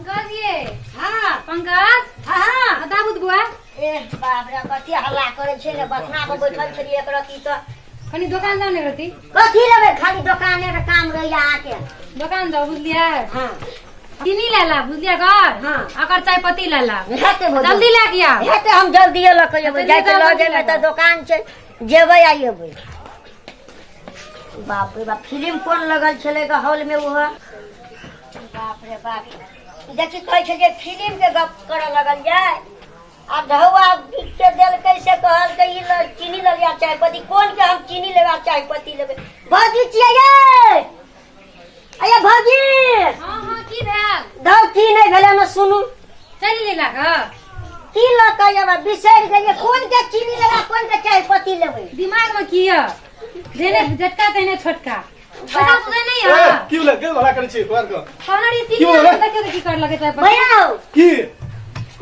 पंकज ये हां पंकज हां दाबुद बुआ ए बाप रे कथि हल्ला करे छे रे बथना पे बैठल छलिए एक रती त कनी दुकान जाने रहती कथि लेबे खाली दुकाने रे काम रहिया आके दुकान जाओ बुझलिया हां चीनी ले ला बुझलिया घर हां अकर चाय पत्ती ले ला हेते जल्दी ले के आ हेते हम जल्दी ल के जेबै जाय के लगे में त दुकान छै जेबै आइबै बाप रे बाप फिल्म कोन लगल छले का हॉल में वो बाप रे बाप देखि कहै छै जे फिल्म के गप करे लगल जाय आ ढौआ के देल कैसे कहल के ई चीनी लेबा चाय पत्ती कोन के हम चीनी लेबा चाय पत्ती लेबे भौजी छियै ये अये भौजी हां हां की भेल दौ की नै भेले न सुनू चली लेला का की ल के अब बिसैर गेलिए कोन के चीनी लेबा कोन के चाय पत्ती लेबे दिमाग में की है देने झटका देने छोटका पता तुझे नहीं है की बोले के भला करे छी तोर को कौनरी चीनी देखे की कर लगे चाय पत्ती भैया की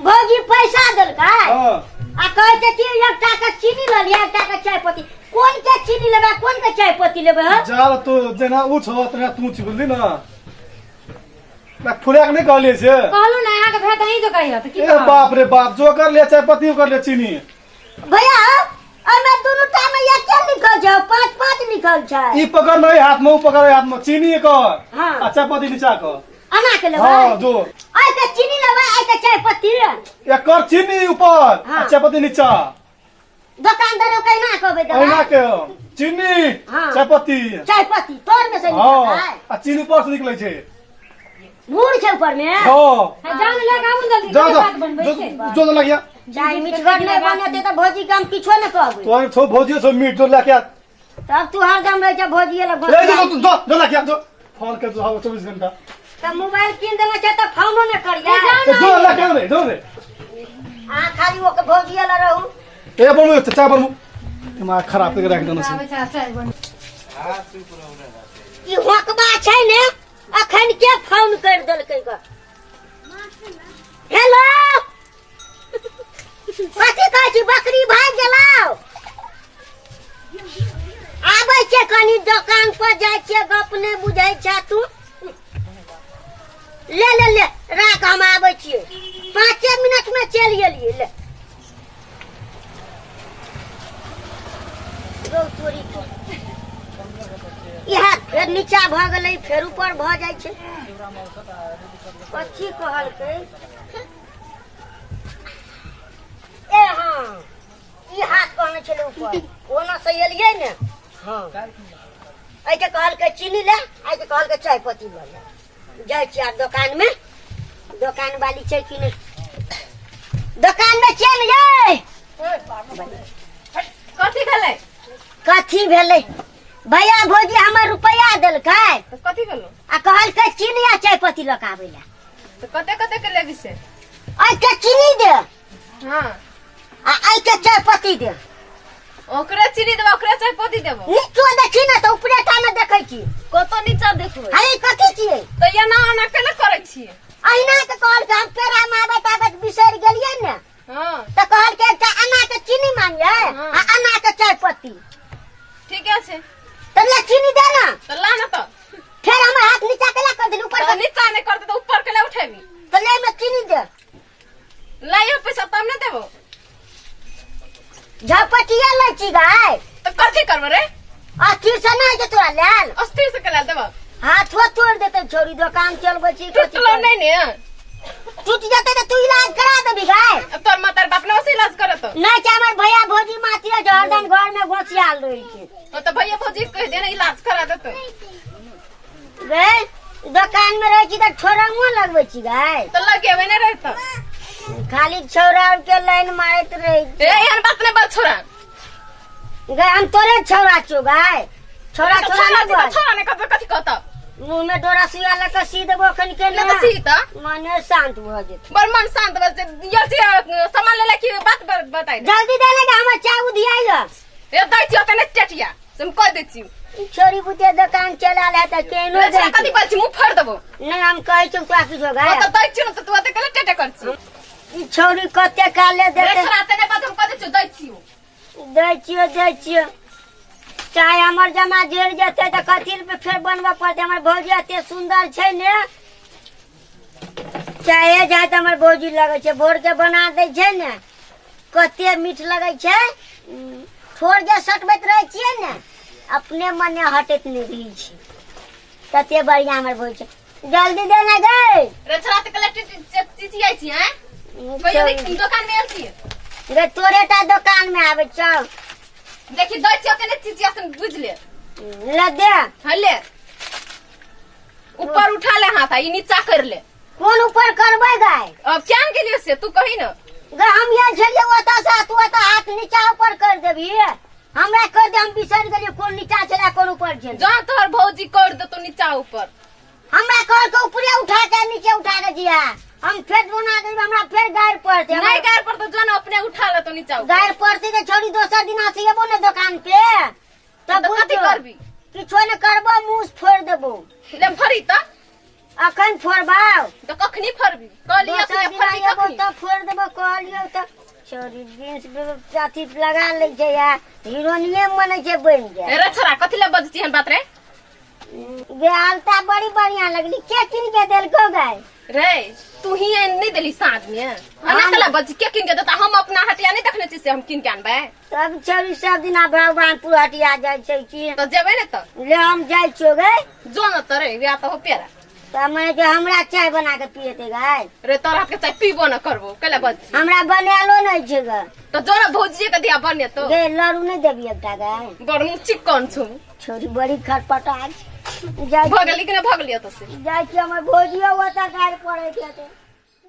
भौजी पैसा देलकै हां आ कहै छै कि 1 टाका चीनी ल लिया 1 टाका चाय पत्ती कोन के चीनी लेबा कोन के चाय पत्ती लेबे ह जाल तो जना उ छ तना तू छी बोलली ना ना फुलिया के नहीं कहले से कहलू ना यहाँ के भेट नहीं जो कहियो तो की ए बाप रे बाप जो कर ले चाय पत्ती कर ले चीनी भैया अमे दोनों टाइम ये क्या लिखल छै 5-5 लिखल छै ई पकड़ नहीं हाथ में उ पकड़ हाथ में चीनी कर हां आ चाय पत्ती नीचा कर अना के लेबे हां जो आइ के चीनी लेबे आइ के चाय पत्ती एकर चीनी ऊपर आ चाय पत्ती नीचा दुकानदार के ना कहबे दे ओना के चीनी हाँ। चाय पत्ती तोर में से हां निकल है आ चीनी ऊपर से निकले छे मूड़ छै ऊपर में हां जान ले गाउन जल्दी जा बात बनबै छै जो लग गया चाय मिठगर नहीं बनते तो भौजी काम किछो न कहबे तो छो भौजी छो मीट जो लेके आ तब तू हरदम रह जा भौजी ले ए जो लेके आ जो फोन कर जो 24 घंटा त मोबाइल किन देना छै त फोनो न करिया तो जो लेके आ रे जो रे आ खाली वो के भौजी ले रहू ए बनू चाचा बनू दिमाग खराब करके रख देना आबै छै चाय बन ई हकबा छै ने अखन के फोन कर देलकै ग हेलो कथी कहै छी बकरी भाग गेलौ आबै छै कनी दुकान पर जाइ छै गप नै बुझै छै तू ले ले ले राख हम आबै छियै 5 मिनट में चल गेलियै ले दो चोरी के इहा फेर नीचा भ गेलै फेर ऊपर भ जाइ छै कथी कहलकै ए हां ई हाथ कहने छलै ऊपर ओना से एलियै ने हां ai के कहलकै चीनी ले ai के कहलकै चाय पत्ती ले जाइ छी आ दुकान में दुकान वाली छै कि नहीं दुकान में चल जाय कथी भेलै कथी भेलै भैया भौजी हमर रुपया देलकै तो कथी भेलो आ कहलकै चीनी आ चाय पत्ती लऽ के आबै ले तो कते कते के लेबी से ai के चीनी दे हां आ ai के चाय पत्ती दे ओकरे चीनी देबो ओकरे चाय पत्ती देबो नीचो देखी ना तो ऊपरे टा में देखै छी कतो नीचा देखबै अरे कथी छियै तो ये ना आना केले करै छी अहिना के कहल के हम फेर हम आबत बिसरि गेलियै ने हां तो कहल के एकटा अन्ना के चीनी मांगिए आ अन्ना के चाय पत्ती ठीके छै तो ले चीनी दे ना तो ला ना तो फिर हमर हाथ नीचा केला कर देलू ऊपर तो नीचा नहीं करते तो ऊपर केले उठेबी तो ले में चीनी दे लाइयो पैसा तब नहीं देबो झपटिया ले छी गाय तो कथी करबो रे अस्थिर से नहीं के तोरा लेल अस्थिर से केला देबो हाथो तोड़ देते छोरी दुकान चलबै छी टूटलो नहीं ने टूट जते तो तू इलाज करा देबी गाय अब तोर मातार बाप ने उसी इलाज करत नहीं के हमर भैया भौजी मातिया जर्दन घर में घोसियाल रही छै तो भैया भौजी कह देना इलाज करा देते गए दुकान में रही छी तो छोरंगो लगबै छी गाय तो लगेबे नहीं रहता खाली छौरा के लाइन मारत रही ए यार बात नहीं बात छोरा गए हम तोरे छौरा छौ गाय छोरा छोरा छोरा नहीं बोल छोरा ने कथी कहता मुंह में डोरा सुइया लगा सी देबो खन के ले तो सीता मने शांत भ जेते बर मन शांत बस ये सामान ले लेके बात बताई जल्दी दे लगे हमर चाय उधियाइला ए दै छी ओतने टेटिया तुम कह दे छी छोरी बुते दुकान चला ले त केनो ले दे कथी बोल छी मुंह फाड़ देबो नहीं हम कहै छी का की जो गाय तो दै छी न तो तू ओते केले टेटे कर छी ई छोरी कते काले रे देते छोरा तने बात हम कह दे छी दै छी दै छियो चाय हमर जमा जेड़ जेते त कथी पे फेर बनबा पड़ते हमर भौजी एते सुंदर छै ने चाहे जाए तो हमार भौजी लगे छे भोर के बना दे छे ने कते मीठ लगे छे छोड़ जे सटबैत रहे छिए ने अपने मने हटैत नहीं रही छे कते बढ़िया हमर भौजी छे जल्दी देना गए रे छोरा त कलेक्टर चीची आई छी हैं पहिले देख दुकान में आसी रे तोरेटा दुकान में आवे चल देखी दई छियो कने चीची असन बुझ ले ले दे हले ऊपर उठा ले हाथ ई नीचा कर ले कौन ऊपर करबै गाय अब क्या के लिए से तू कही ना गे हम यहाँ छलिए ओता से तू ओता हाथ नीचा ऊपर कर देबी हमरा कर दे हम बिसर गेलिए कौन नीचा छला कौन ऊपर छल जा तोहर भौजी कर दे तो नीचा ऊपर हमरा कर के ऊपरे उठा के नीचे उठा के जिया हम फेर बना देब हमरा फेर गायर पड़ते नहीं गायर पर तो जन अपने उठा ले तो नीचा ऊपर गायर पड़ते के छोड़ी दोसर दिन आसी एबो ने दुकान पे तब तो कथि करबी किछो ने करबो मुंह फोड़ देबो ले फरी त अखन फोड़बाओ तो कखनी फरबी कहलिए दोसर कि दिन फरबी आइबो कखनी त फोड़ देबो कहलियो त छोरी जींस अथी लगा ले छै या हीरोइने मने छै बन जाय रे छोरा कथि ले बजती हन बात रे गे आलता बड़ी बढ़िया लगली के किन के देलको गाय रे तू ही नहीं देली साँझ में अना कला बज के किन के देता हम अपना हटिया नहीं देखने चीज से हम किन के आनबे तब छोरी सब दिन भगवानपुर हटिया जाय छै की तो जेबे ने तो ले हम जाय छियो गे जो न तरे या तो हो पेरा त मैं के हमरा चाय बना के पिएते गाय रे तोरा के चाय पीबो न करबो कला बज हमरा बनालो नहीं छै गे तो जो न भौजी के दिया बने तो गे लड़ू नहीं देबी एकटा गाय बड़ मुंह चिकन छु छोरी बड़ी खटपटा जाय भगली के न भगलियो तो से जाय छी हमर भोजियो ओता गाय पड़े के